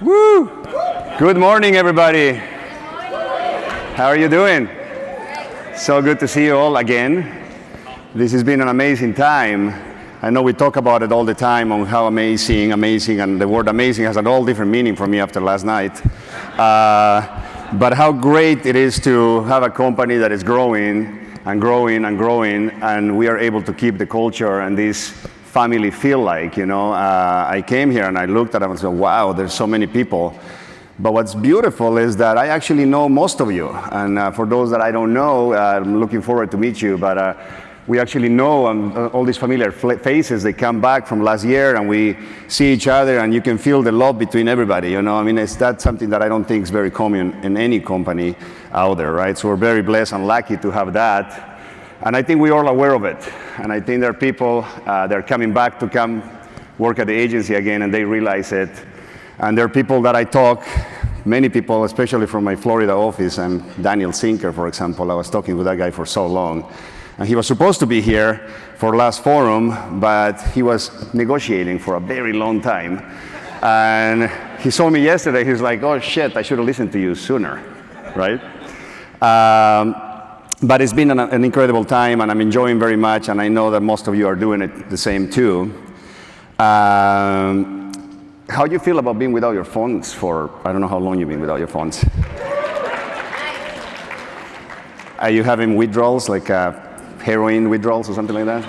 Woo! Good morning, everybody. How are you doing? So good to see you all again. This has been an amazing time. I know we talk about it all the time on how amazing, and the word amazing has an all different meaning for me after last night. But how great it is to have a company that is growing and growing and growing, and we are able to keep the culture and this family feel like, I came here and I looked at it and said, wow, there's so many people. But what's beautiful is that I actually know most of you. And for those that I don't know, I'm looking forward to meet you. But we actually know all these familiar faces. They come back from last year and we see each other and you can feel the love between everybody. That's something that I don't think is very common in any company out there, right? So we're very blessed and lucky to have that. And I think we're all aware of it. And I think there are people that are coming back to come work at the agency again, and they realize it. And there are people that I talk, many people, especially from my Florida office, and Daniel Sinker, for example. I was talking with that guy for so long. And he was supposed to be here for last forum, but he was negotiating for a very long time. And he saw me yesterday, he's like, oh shit, I should have listened to you sooner, right? But it's been an incredible time, and I'm enjoying very much, and I know that most of you are doing it the same too. How do you feel about being without your phones for, I don't know how long you've been without your phones. Are you having withdrawals, like heroin withdrawals or something like that?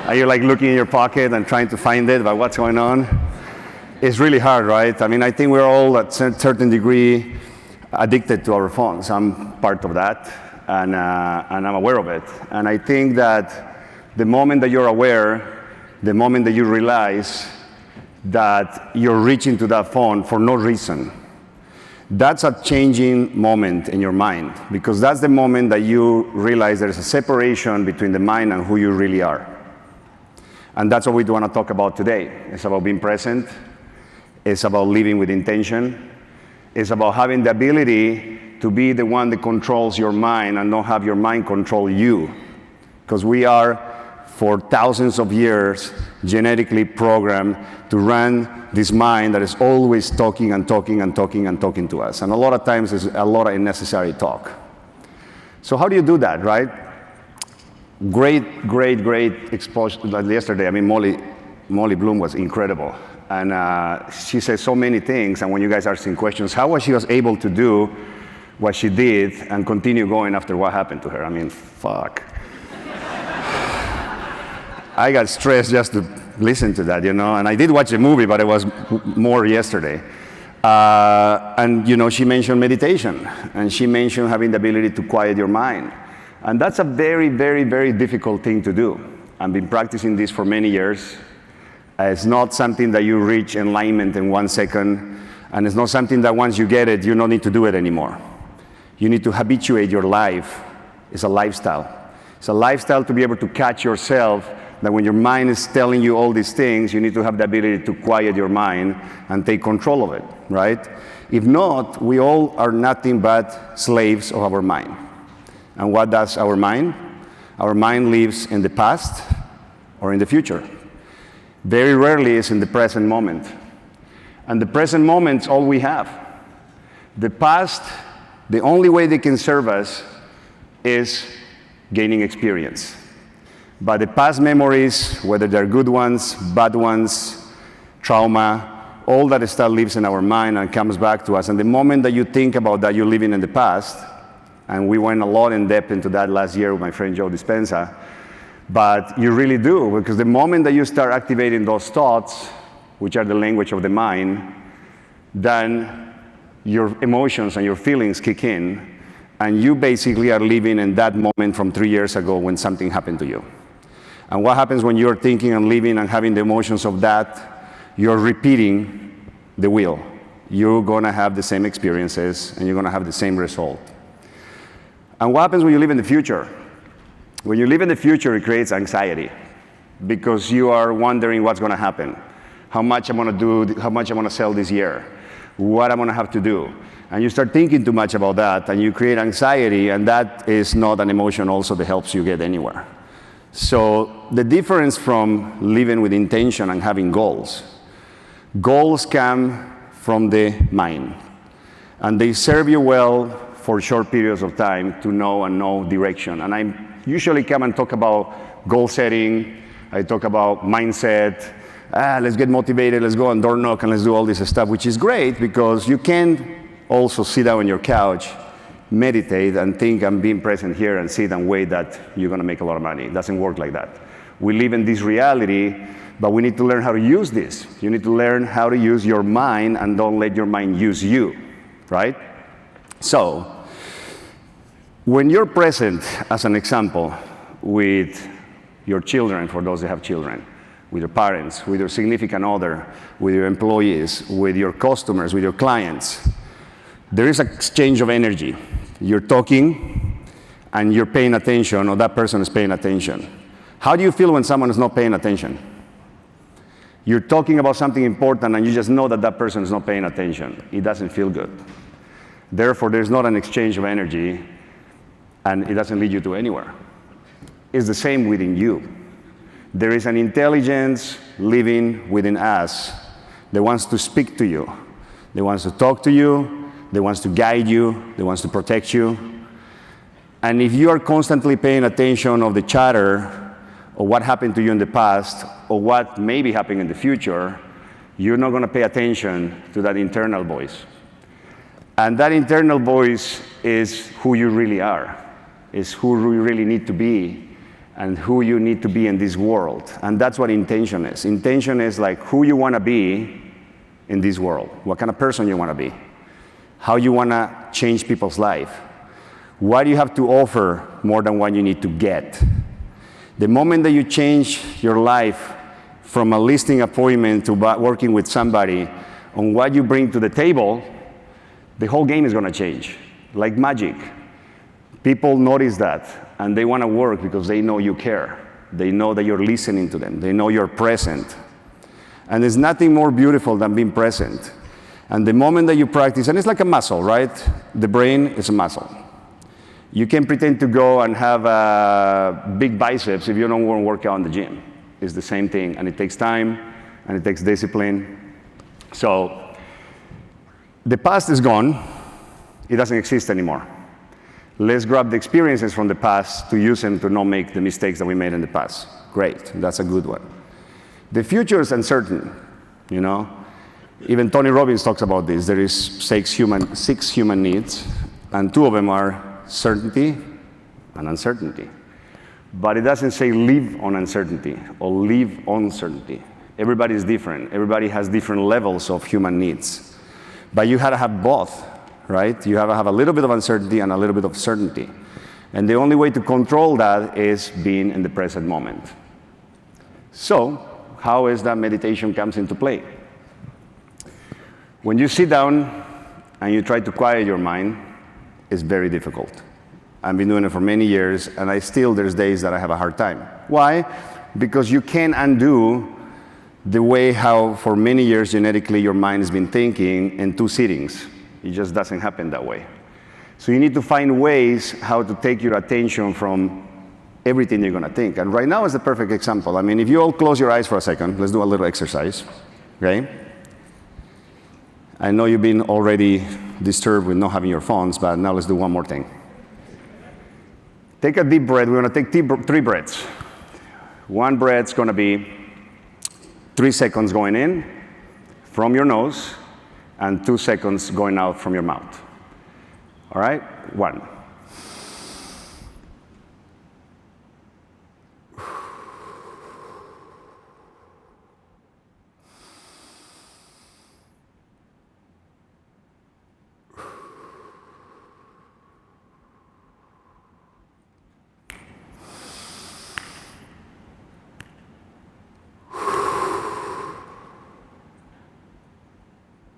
Are you like looking in your pocket and trying to find it, but what's going on? It's really hard, right? I mean, I think we're all at a certain degree addicted to our phones. I'm part of that. And I'm aware of it. And I think that the moment that you're aware, the moment that you realize that you're reaching to that phone for no reason, that's a changing moment in your mind, because that's the moment that you realize there's a separation between the mind and who you really are. And that's what we want to talk about today. It's about being present. It's about living with intention. It's about having the ability to be the one that controls your mind and not have your mind control you. Because we are, for thousands of years, genetically programmed to run this mind that is always talking and talking and talking and talking to us. And a lot of times there's a lot of unnecessary talk. So how do you do that, right? Great exposure. Like yesterday, I mean, Molly Bloom was incredible. And she said so many things, and when you guys are asking questions, how was she able to do what she did and continue going after what happened to her? I mean, fuck. I got stressed just to listen to that, and I did watch the movie, but it was more yesterday. And she mentioned meditation, and she mentioned having the ability to quiet your mind. And that's a very, very, very difficult thing to do. I've been practicing this for many years. It's not something that you reach enlightenment in 1 second, and it's not something that once you get it, you don't need to do it anymore. You need to habituate your life. It's a lifestyle. It's a lifestyle to be able to catch yourself, that when your mind is telling you all these things, you need to have the ability to quiet your mind and take control of it, right? If not, we all are nothing but slaves of our mind. And what does our mind? Our mind lives in the past or in the future. Very rarely is in the present moment. And the present moment is all we have. The past, the only way they can serve us is gaining experience. But the past memories, whether they're good ones, bad ones, trauma, all that stuff lives in our mind and comes back to us. And the moment that you think about that, you're living in the past, and we went a lot in depth into that last year with my friend Joe Dispenza, but you really do, because the moment that you start activating those thoughts, which are the language of the mind, then your emotions and your feelings kick in, and you basically are living in that moment from 3 years ago when something happened to you. And what happens when you're thinking and living and having the emotions of that? You're repeating the wheel. You're going to have the same experiences, and you're going to have the same result. And what happens when you live in the future? When you live in the future, it creates anxiety, because you are wondering what's going to happen, how much I'm going to do, how much I'm going to sell this year, what I'm going to have to do. And you start thinking too much about that, and you create anxiety, and that is not an emotion also that helps you get anywhere. So the difference from living with intention and having goals come from the mind. And they serve you well for short periods of time to know direction. And I usually come and talk about goal setting. I talk about mindset. Let's get motivated, let's go on door knock, and let's do all this stuff, which is great because you can also sit down on your couch, meditate, and think I'm being present here and sit and wait that you're going to make a lot of money. It doesn't work like that. We live in this reality, but we need to learn how to use this. You need to learn how to use your mind and don't let your mind use you, right? So, when you're present, as an example, with your children, for those that have children, with your parents, with your significant other, with your employees, with your customers, with your clients, there is an exchange of energy. You're talking and you're paying attention, or that person is paying attention. How do you feel when someone is not paying attention? You're talking about something important and you just know that that person is not paying attention. It doesn't feel good. Therefore, there's not an exchange of energy and it doesn't lead you to anywhere. It's the same within you. There is an intelligence living within us that wants to speak to you, that wants to talk to you, that wants to guide you, that wants to protect you. And if you are constantly paying attention of the chatter or what happened to you in the past or what may be happening in the future, you're not going to pay attention to that internal voice. And that internal voice is who you really are, is who you really need to be, and who you need to be in this world. And that's what intention is. Intention is like who you want to be in this world, what kind of person you want to be, how you want to change people's life, what do you have to offer more than what you need to get. The moment that you change your life from a listing appointment to working with somebody on what you bring to the table, the whole game is going to change, like magic. People notice that. And they want to work because they know you care. They know that you're listening to them. They know you're present. And there's nothing more beautiful than being present. And the moment that you practice, and it's like a muscle, right? The brain is a muscle. You can pretend to go and have big biceps if you don't want to work out in the gym. It's the same thing, and it takes time, and it takes discipline. So the past is gone. It doesn't exist anymore. Let's grab the experiences from the past to use them to not make the mistakes that we made in the past. Great, that's a good one. The future is uncertain, you know. Even Tony Robbins talks about this. There is six human needs, and two of them are certainty and uncertainty. But it doesn't say live on uncertainty or live on certainty. Everybody is different. Everybody has different levels of human needs. But you have to have both. Right? You have to have a little bit of uncertainty and a little bit of certainty. And the only way to control that is being in the present moment. So, how is that meditation comes into play? When you sit down and you try to quiet your mind, it's very difficult. I've been doing it for many years, and there's days that I have a hard time. Why? Because you can't undo the way how for many years genetically your mind has been thinking in two sittings. It just doesn't happen that way. So you need to find ways how to take your attention from everything you're going to think. And right now is the perfect example. I mean, if you all close your eyes for a second, let's do a little exercise, okay? I know you've been already disturbed with not having your phones, but now let's do one more thing. Take a deep breath. We're going to take three breaths. One breath's going to be 3 seconds going in from your nose, and 2 seconds going out from your mouth. All right? 1.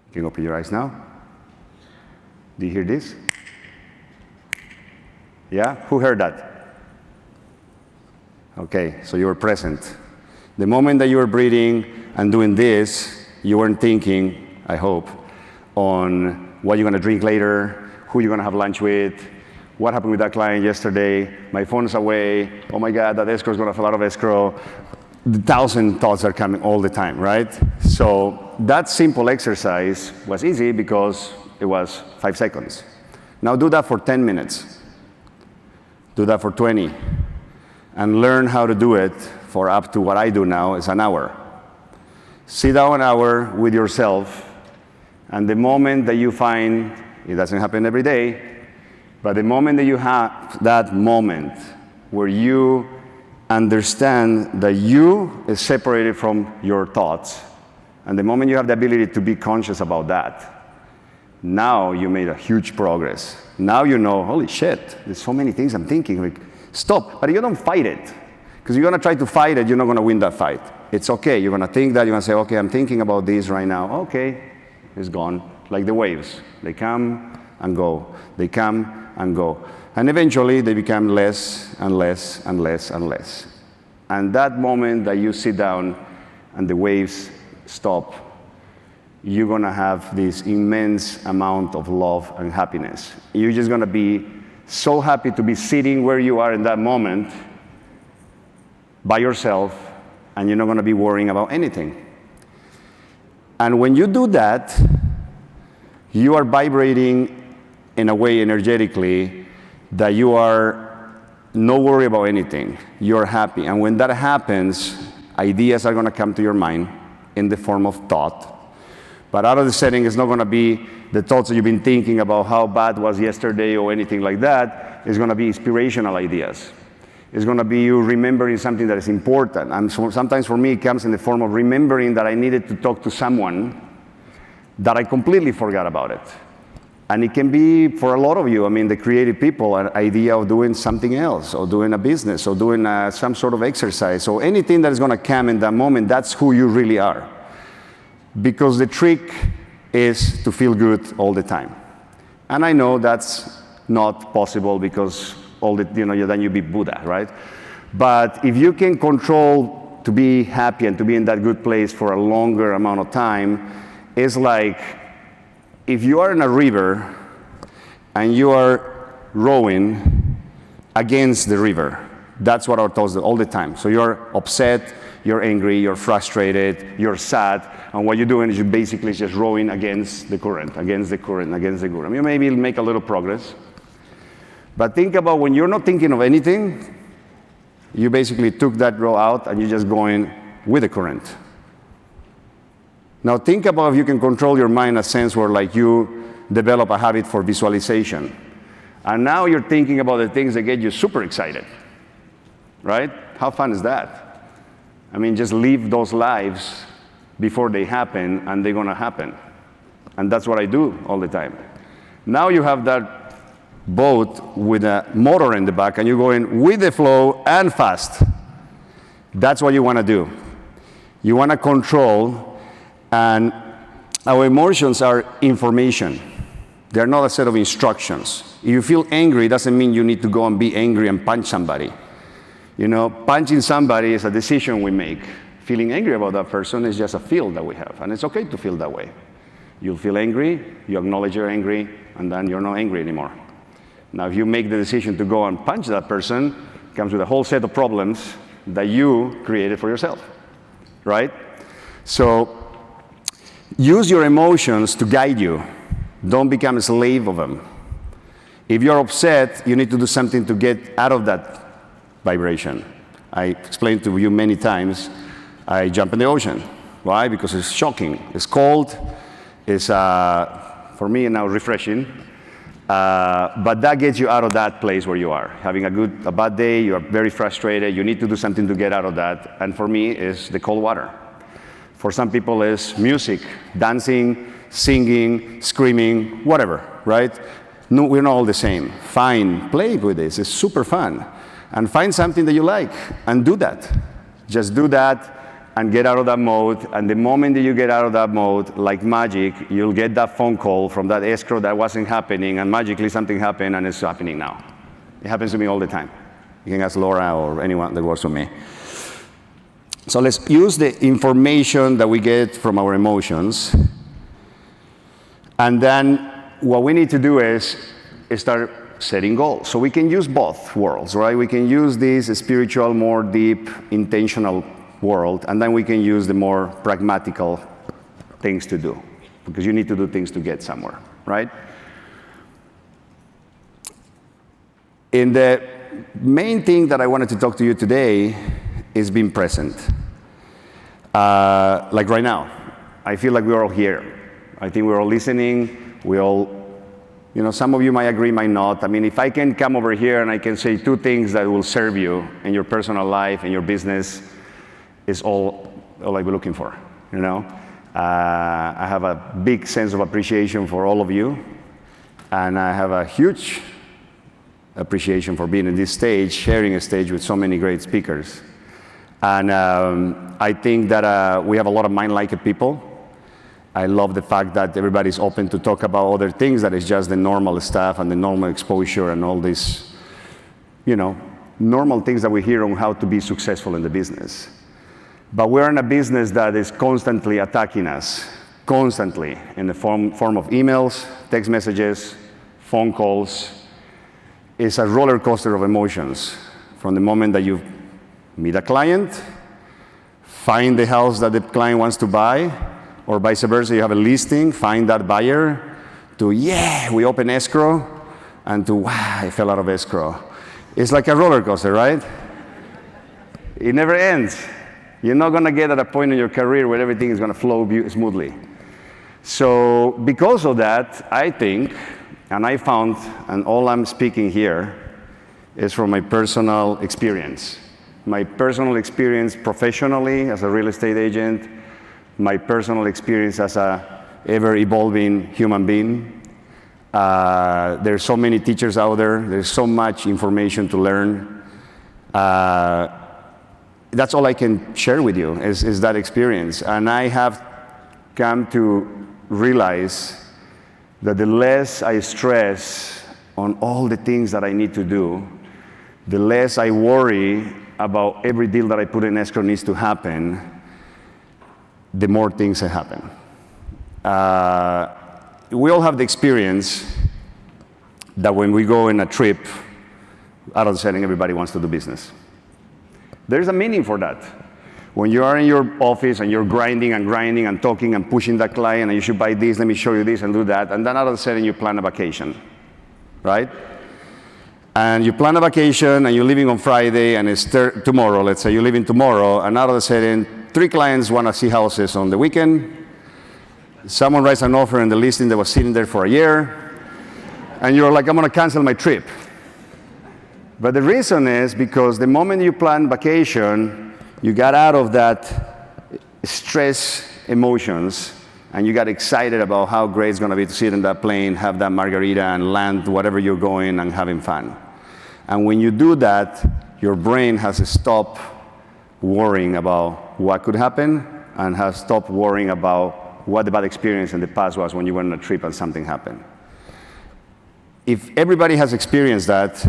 You can open your eyes now. Do you hear this? Yeah? Who heard that? Okay, so you were present. The moment that you were breathing and doing this, you weren't thinking, I hope, on what you're going to drink later, who you're going to have lunch with, what happened with that client yesterday, my phone's away, oh my God, that escrow is going to fall out of escrow. the 1,000 thoughts are coming all the time, right? So that simple exercise was easy because it was 5 seconds. Now do that for 10 minutes. Do that for 20. And learn how to do it for up to what I do now is an hour. Sit down an hour with yourself, and the moment that you find, it doesn't happen every day, but the moment that you have that moment where you understand that you is separated from your thoughts, and the moment you have the ability to be conscious about that, now you made a huge progress. Now you know, holy shit, there's so many things I'm thinking. Like, stop, but you don't fight it. Because you're going to try to fight it, you're not going to win that fight. It's okay, you're going to think that, you're going to say, okay, I'm thinking about this right now. Okay, it's gone. Like the waves, they come and go. They come and go. And eventually they become less and less and less and less. And that moment that you sit down and the waves stop, you're going to have this immense amount of love and happiness. You're just going to be so happy to be sitting where you are in that moment by yourself, and you're not going to be worrying about anything. And when you do that, you are vibrating in a way energetically that you are no worry about anything. You're happy. And when that happens, ideas are going to come to your mind in the form of thought. But out of the setting, it's not going to be the thoughts that you've been thinking about how bad was yesterday or anything like that. It's going to be inspirational ideas. It's going to be you remembering something that is important. And so sometimes for me, it comes in the form of remembering that I needed to talk to someone that I completely forgot about it. And it can be, for a lot of you, I mean, the creative people, an idea of doing something else, or doing a business, or doing some sort of exercise, or anything that is going to come in that moment. That's who you really are. Because the trick is to feel good all the time. And I know that's not possible because then you be Buddha, right? But if you can control to be happy and to be in that good place for a longer amount of time, it's like if you are in a river and you are rowing against the river. That's what our thoughts do all the time. So you're upset, you're angry, you're frustrated, you're sad, and what you're doing is you're basically just rowing against the current, against the current, against the current. You maybe make a little progress, but think about when you're not thinking of anything, you basically took that row out and you're just going with the current. Now think about if you can control your mind in a sense where like you develop a habit for visualization. And now you're thinking about the things that get you super excited, right? How fun is that? I mean, just live those lives before they happen, and they're gonna happen. And that's what I do all the time. Now you have that boat with a motor in the back, and you're going with the flow and fast. That's what you wanna do. You wanna control. And our emotions are information. They're not a set of instructions. If you feel angry, it doesn't mean you need to go and be angry and punch somebody. You know, punching somebody is a decision we make. Feeling angry about that person is just a feel that we have, and it's okay to feel that way. You'll feel angry, you acknowledge you're angry, and then you're not angry anymore. Now, if you make the decision to go and punch that person, it comes with a whole set of problems that you created for yourself, right? So, use your emotions to guide you. Don't become a slave of them. If you're upset, you need to do something to get out of that vibration. I explained to you many times, I jump in the ocean. Why? Because it's shocking. It's cold. It's, for me now, refreshing. But that gets you out of that place where you are. Having a bad day, you are very frustrated, you need to do something to get out of that. And for me, it's the cold water. For some people, it's music, dancing, singing, screaming, whatever, right? No, we're not all the same. Fine, play with this. It's super fun. And find something that you like and do that. Just do that and get out of that mode. And the moment that you get out of that mode, like magic, you'll get that phone call from that escrow that wasn't happening, and magically something happened, and it's happening now. It happens to me all the time. You can ask Laura or anyone that works with me. So let's use the information that we get from our emotions. And then what we need to do is start setting goals. So we can use both worlds, right? We can use this spiritual, more deep, intentional world, and then we can use the more pragmatical things to do, because you need to do things to get somewhere, right? And the main thing that I wanted to talk to you today is being present. Like right now, I feel like we're all here. I think we're all listening. We all, you know, some of you might agree, might not. I mean, if I can come over here and I can say two things that will serve you in your personal life and your business, is all I'll be looking for, you know? I have a big sense of appreciation for all of you, and I have a huge appreciation for being in this stage, sharing a stage with so many great speakers. And I think that we have a lot of mind-like people. I love the fact that everybody's open to talk about other things that is just the normal stuff and the normal exposure and all these, you know, normal things that we hear on how to be successful in the business. But we're in a business that is constantly attacking us, constantly, in the form of emails, text messages, phone calls. It's a roller coaster of emotions from the moment that you meet a client, find the house that the client wants to buy, or vice versa, you have a listing, find that buyer, to, yeah, we open escrow, and to, wow, I fell out of escrow. It's like a roller coaster, right? It never ends. You're not going to get at a point in your career where everything is going to flow smoothly. So because of that, I think, and I found, and all I'm speaking here is from my personal experience. My personal experience professionally as a real estate agent, my personal experience as a ever-evolving human being. There's so many teachers out there. There's so much information to learn. That's all I can share with you is that experience. And I have come to realize that the less I stress on all the things that I need to do, the less I worry about every deal that I put in escrow needs to happen, the more things that happen. We all have the experience that when we go on a trip, out of the setting, everybody wants to do business. There's a meaning for that. When you are in your office and you're grinding and talking and pushing that client, and you should buy this, let me show you this and do that, and then out of the setting you plan a vacation, right? And you plan a vacation and you're leaving on Friday and it's tomorrow, let's say you're leaving tomorrow, and out of the setting, 3 clients want to see houses on the weekend. Someone writes an offer in the listing that was sitting there for a year, and you're like, I'm going to cancel my trip. But the reason is because the moment you plan vacation, you got out of that stress emotions, and you got excited about how great it's going to be to sit in that plane, have that margarita, and land whatever you're going and having fun. And when you do that, your brain has to stop worrying about what could happen and has stopped worrying about what the bad experience in the past was when you went on a trip and something happened. If everybody has experienced that,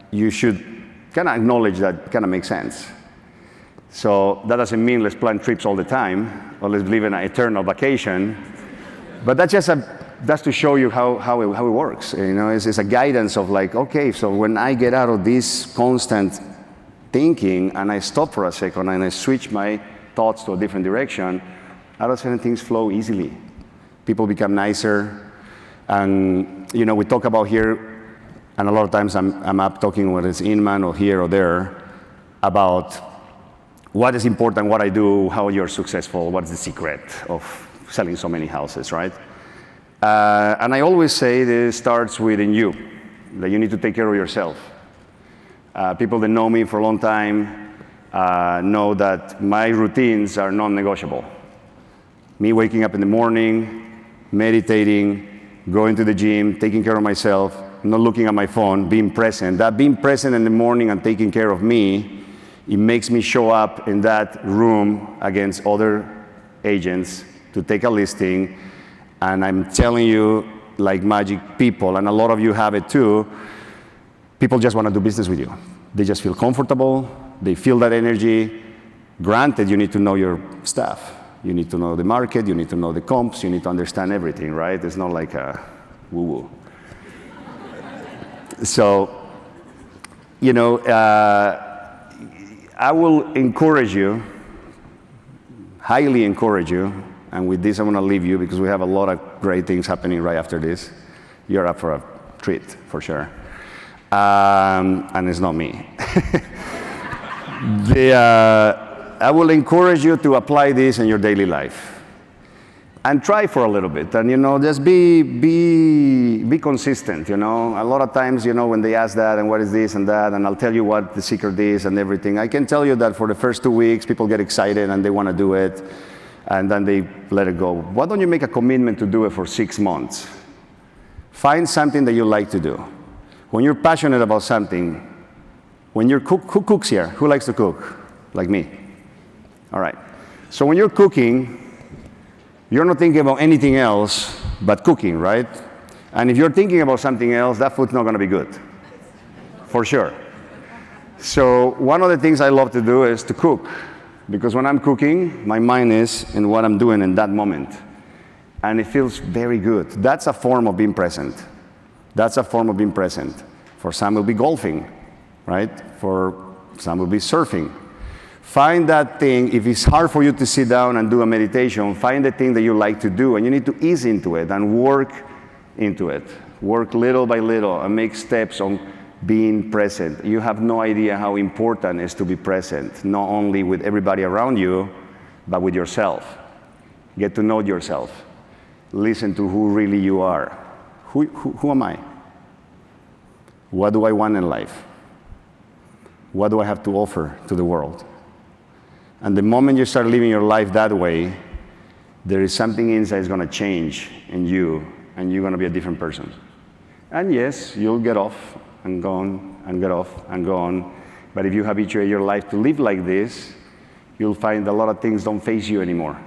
you should kind of acknowledge that kind of makes sense. So that doesn't mean let's plan trips all the time, or let's live in an eternal vacation. But that's just that's to show you how it works. You know, it's a guidance of like, okay, so when I get out of this constant thinking and I stop for a second and I switch my thoughts to a different direction, out of certain things flow easily. People become nicer. And, you know, we talk about here, and a lot of times I'm up talking whether it's Inman or here or there about what is important, what I do, how you're successful, what's the secret of selling so many houses, right? And I always say this starts within you, that you need to take care of yourself. People that know me for a long time know that my routines are non-negotiable. Me waking up in the morning, meditating, going to the gym, taking care of myself, not looking at my phone, being present. That being present in the morning and taking care of me, it makes me show up in that room against other agents to take a listing. And I'm telling you, like magic, people, and a lot of you have it too, people just want to do business with you. They just feel comfortable. They feel that energy. Granted, you need to know your stuff. You need to know the market. You need to know the comps. You need to understand everything, right? It's not like a woo-woo. So, you know, I will encourage you highly encourage you, and with this I'm going to leave you because we have a lot of great things happening right after this. You're up for a treat, for sure. And it's not me. I will encourage you to apply this in your daily life. And try for a little bit, and just be consistent. A lot of times, when they ask that and what is this and that, and I'll tell you what the secret is and everything. I can tell you that for the first 2 weeks, people get excited and they want to do it, and then they let it go. Why don't you make a commitment to do it for 6 months? Find something that you like to do. When you're passionate about something, when you're who cooks here? Who likes to cook? Like me. All right. So when you're cooking, you're not thinking about anything else but cooking, right? And if you're thinking about something else, that food's not going to be good, for sure. So one of the things I love to do is to cook, because when I'm cooking, my mind is in what I'm doing in that moment. And it feels very good. That's a form of being present. That's a form of being present. For some, it'll be golfing, right? For some, it'll be surfing. Find that thing. If it's hard for you to sit down and do a meditation, find the thing that you like to do, and you need to ease into it and work into it. Work little by little and make steps on being present. You have no idea how important it is to be present, not only with everybody around you, but with yourself. Get to know yourself. Listen to who really you are. Who am I? What do I want in life? What do I have to offer to the world? And the moment you start living your life that way, there is something inside that's going to change in you, and you're going to be a different person. And yes, you'll get off and go on, and get off and go on. But if you habituate your life to live like this, you'll find a lot of things don't face you anymore.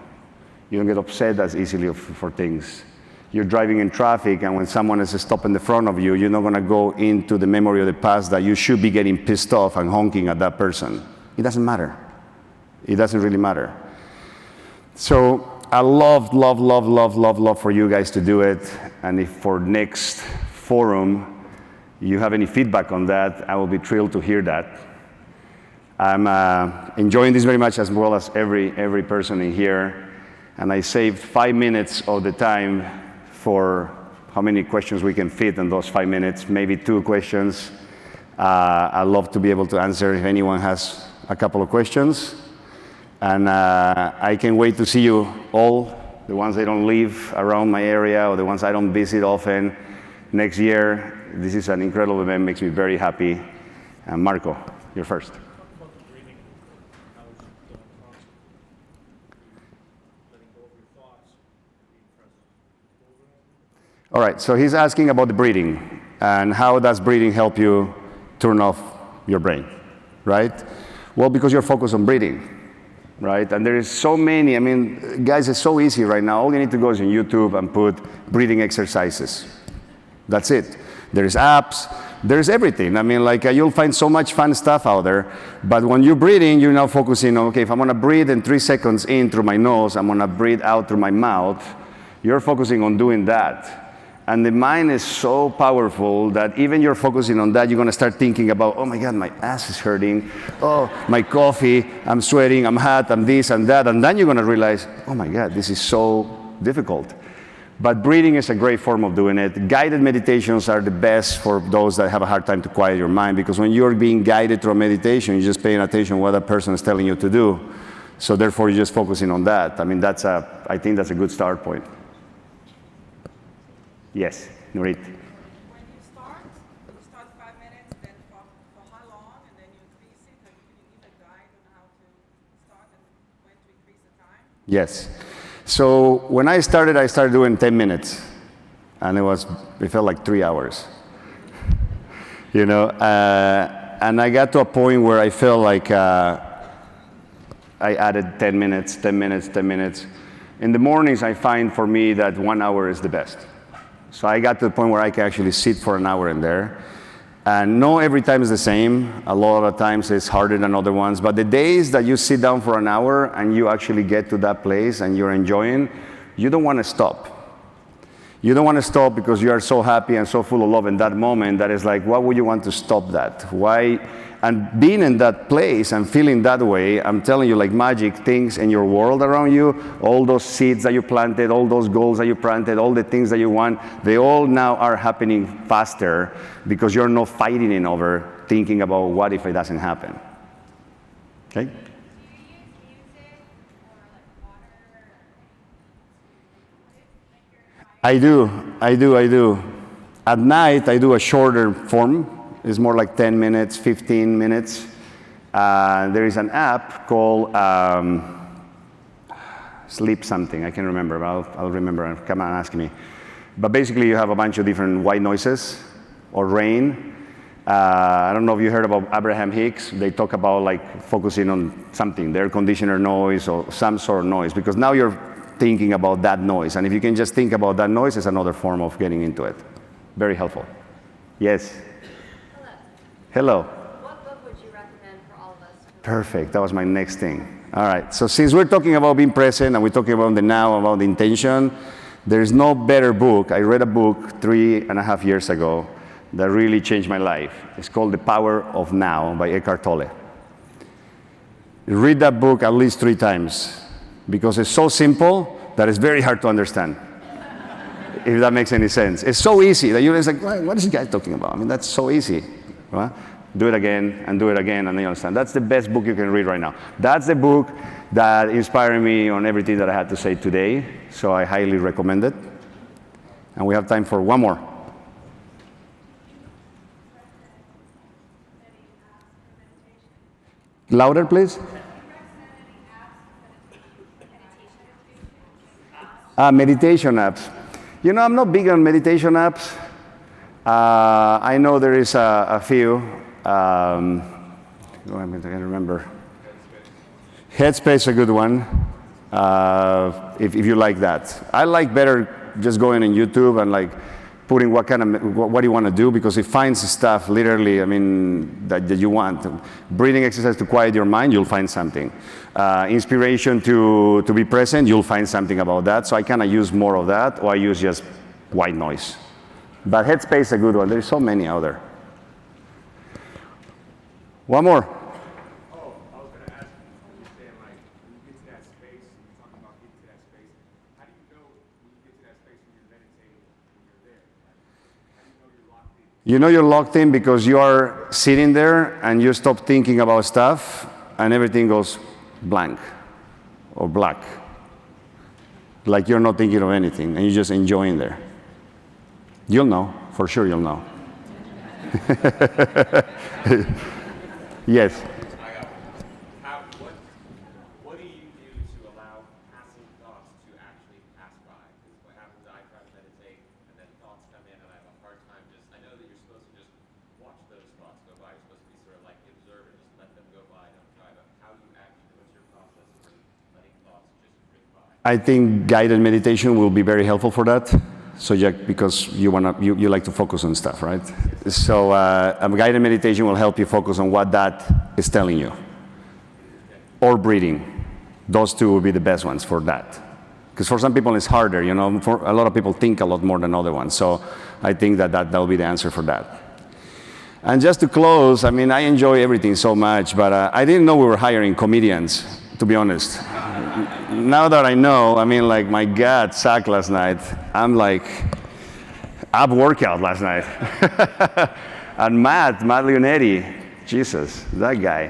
You don't get upset as easily for things. You're driving in traffic, and when someone is stopping in front of you, you're not going to go into the memory of the past that you should be getting pissed off and honking at that person. It doesn't matter. It doesn't really matter. So I love for you guys to do it. And if for next forum you have any feedback on that, I will be thrilled to hear that. I'm enjoying this very much, as well as every person in here. And I saved 5 minutes of the time for how many questions we can fit in those 5 minutes, maybe 2 questions. I'd love to be able to answer if anyone has a couple of questions. And I can't wait to see you all, the ones that don't live around my area or the ones I don't visit often, next year. This is an incredible event, makes me very happy. And Marco, you're first. All right, so he's asking about the breathing and how does breathing help you turn off your brain, right? Well, because you're focused on breathing. Right? And there is so many, guys, it's so easy right now. All you need to go is on YouTube and put breathing exercises. That's it. There's apps, there's everything. You'll find so much fun stuff out there. But when you're breathing, you're now focusing on, okay, if I'm going to breathe in 3 seconds in through my nose, I'm going to breathe out through my mouth. You're focusing on doing that. And the mind is so powerful that even you're focusing on that, you're going to start thinking about, oh my God, my ass is hurting. Oh, my coffee, I'm sweating, I'm hot, I'm this and that. And then you're going to realize, oh my God, this is so difficult. But breathing is a great form of doing it. Guided meditations are the best for those that have a hard time to quiet your mind, because when you're being guided through a meditation, you're just paying attention to what that person is telling you to do. So therefore, you're just focusing on that. I think that's a good start point. Yes, Nurit. When you start 5 minutes, then for how long, and then you increase it, and you can give a guide on how to start and when to increase the time? Yes. So when I started doing 10 minutes, and it felt like 3 hours. And I got to a point where I felt like I added 10 minutes. In the mornings, I find for me that 1 hour is the best. So I got to the point where I can actually sit for an hour in there. And no, every time is the same. A lot of times it's harder than other ones. But the days that you sit down for an hour and you actually get to that place and you're enjoying, you don't want to stop. You don't want to stop because you are so happy and so full of love in that moment that it's like, why would you want to stop that? Why? And being in that place and feeling that way, I'm telling you, like magic, things in your world around you, all those seeds that you planted, all those goals that you planted, all the things that you want, they all now are happening faster because you're not fighting it over thinking about what if it doesn't happen. Okay? I do. At night, I do a shorter form. It's more like 10 minutes, 15 minutes. There is an app called Sleep something. I can't remember, but I'll remember. Come on, ask me. But basically, you have a bunch of different white noises or rain. I don't know if you heard about Abraham Hicks. They talk about like focusing on something, the air conditioner noise or some sort of noise, because now you're thinking about that noise. And if you can just think about that noise, it's another form of getting into it. Very helpful. Yes? Hello. What book would you recommend for all of us? Perfect. That was my next thing. All right. So since we're talking about being present and we're talking about the now, about the intention, there's no better book. I read a book 3.5 years ago that really changed my life. It's called The Power of Now by Eckhart Tolle. Read that book at least 3 times because it's so simple that it's very hard to understand. If that makes any sense. It's so easy that you're just like, what is this guy talking about? I mean, that's so easy. Right? Do it again, and then you understand. That's the best book you can read right now. That's the book that inspired me on everything that I had to say today, so I highly recommend it. And we have time for one more. Louder, please. Meditation apps. You know, I'm not big on meditation apps. I know there is a few. I can't remember. Headspace is a good one, if you like that. I like better just going on YouTube and like putting what do you want to do, because it finds stuff literally, I mean, that you want. Breathing exercise to quiet your mind, you'll find something. Inspiration to be present, you'll find something about that. So I kind of use more of that, or I use just white noise. But Headspace is a good one. There's so many out there. One more. Oh, I was going to ask you, you understand, like, when you get to that space, you're talking about getting to that space, how do you know when you get to that space when you're meditating, when you're there? Like, how do you know you're locked in? You know you're locked in because you are sitting there and you stop thinking about stuff and everything goes blank or black. Like you're not thinking of anything and you're just enjoying there. You'll know, for sure you'll know. Yes. What do you do to allow passing thoughts to actually pass by? Because what happens is I try to meditate and then thoughts come in and I have a hard time I know that you're supposed to just watch those thoughts go by. You're supposed to be sort of like the observer, just let them go by, don't try. But how do you actually, what's your process for letting thoughts just drift by? I think guided meditation will be very helpful for that. So because you like to focus on stuff, right? So guided meditation will help you focus on what that is telling you. Or breathing. Those two will be the best ones for that. Because for some people it's harder, you know. For a lot of people think a lot more than other ones. So I think that will be the answer for that. And just to close, I mean, I enjoy everything so much, but I didn't know we were hiring comedians, to be honest. Now that I know, I mean, like my gut sucked last night. I'm like, ab workout last night. And Matt Leonetti, Jesus, that guy.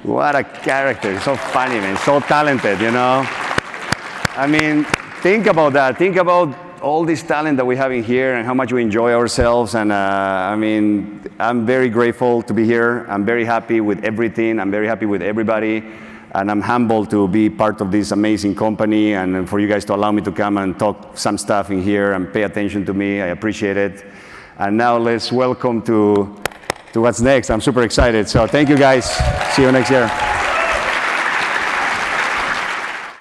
What a character. He's so funny, man. So talented, you know. I mean, think about that. Think about all this talent that we have in here and how much we enjoy ourselves. And I mean, I'm very grateful to be here. I'm very happy with everything. I'm very happy with everybody. And I'm humbled to be part of this amazing company and for you guys to allow me to come and talk some stuff in here and pay attention to me. I appreciate it. And now let's welcome to what's next. I'm super excited. So thank you guys. See you next year.